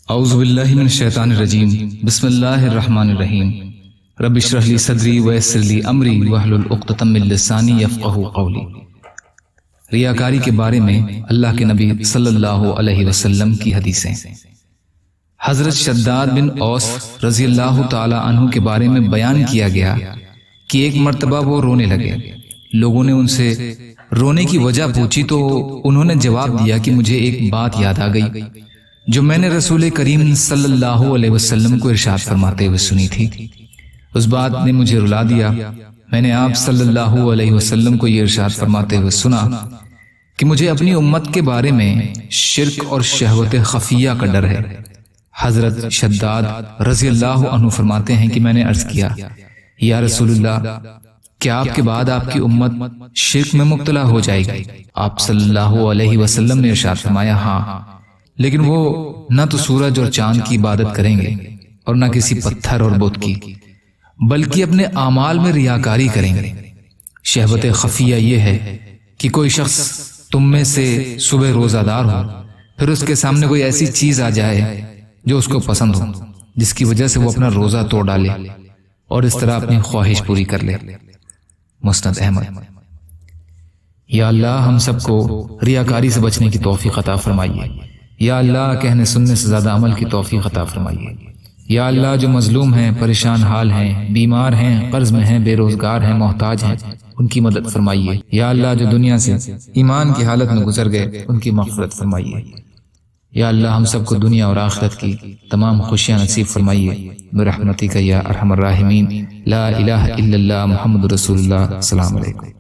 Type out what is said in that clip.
اعوذ باللہ من الشیطان الرجیم بسم اللہ الرحمن الرحیم رب اشرح لی صدری ویسر لی امری واحلل عقدۃ من لسانی یفقہوا قولی۔ ریاکاری کے بارے میں اللہ کے نبی صلی اللہ علیہ وسلم کی حدیثیں۔ حضرت شداد بن اوس رضی اللہ تعالی عنہ کے بارے میں بیان کیا گیا کہ ایک مرتبہ وہ رونے لگے۔ لوگوں نے ان سے رونے کی وجہ پوچھی تو انہوں نے جواب دیا کہ مجھے ایک بات یاد آ گئی جو میں نے رسول کریم صلی اللہ علیہ وسلم کو ارشاد فرماتے ہوئے سنی تھی۔ اس بات نے مجھے رلا دیا۔ میں نے آپ صلی اللہ علیہ وسلم کو یہ ارشاد فرماتے ہوئے سنا کہ مجھے اپنی امت کے بارے میں شرک اور شہوت خفیہ کا ڈر ہے۔ حضرت شداد رضی اللہ عنہ فرماتے ہیں کہ میں نے عرض کیا، یا رسول اللہ، کیا آپ کے بعد آپ کی امت شرک میں مبتلا ہو جائے گی؟ آپ صلی اللہ علیہ وسلم نے ارشاد فرمایا، ہاں، لیکن وہ نہ تو سورج اور چاند کی عبادت کریں گے اور نہ کسی پتھر اور بت کی، بلکہ اپنے اعمال میں ریاکاری کریں گے۔ شہوت خفیہ یہ ہے کہ کوئی شخص تم میں سے صبح روزہ دار ہو، پھر اس کے سامنے کوئی ایسی چیز آ جائے جو اس کو پسند ہو، جس کی وجہ سے وہ اپنا روزہ توڑ ڈالے اور اس طرح اپنی خواہش پوری کر لے۔ مسند احمد۔ یا اللہ ہم سب کو ریاکاری سے بچنے کی توفیق عطا فرمائیے۔ یا اللہ کہنے سننے سے زیادہ عمل کی توفیق عطا فرمائیے۔ یا اللہ جو مظلوم ہیں، پریشان حال ہیں، بیمار ہیں، قرض میں ہیں، بے روزگار ہیں، محتاج ہیں، ان کی مدد فرمائیے۔ یا اللہ جو دنیا سے ایمان کی حالت میں گزر گئے، ان کی مغفرت فرمائیے۔ یا اللہ ہم سب کو دنیا اور آخرت کی تمام خوشیاں نصیب فرمائیے برحمتک یا ارحم الراحمین۔ لا الہ الا اللہ محمد رسول اللہ۔ السلام علیکم۔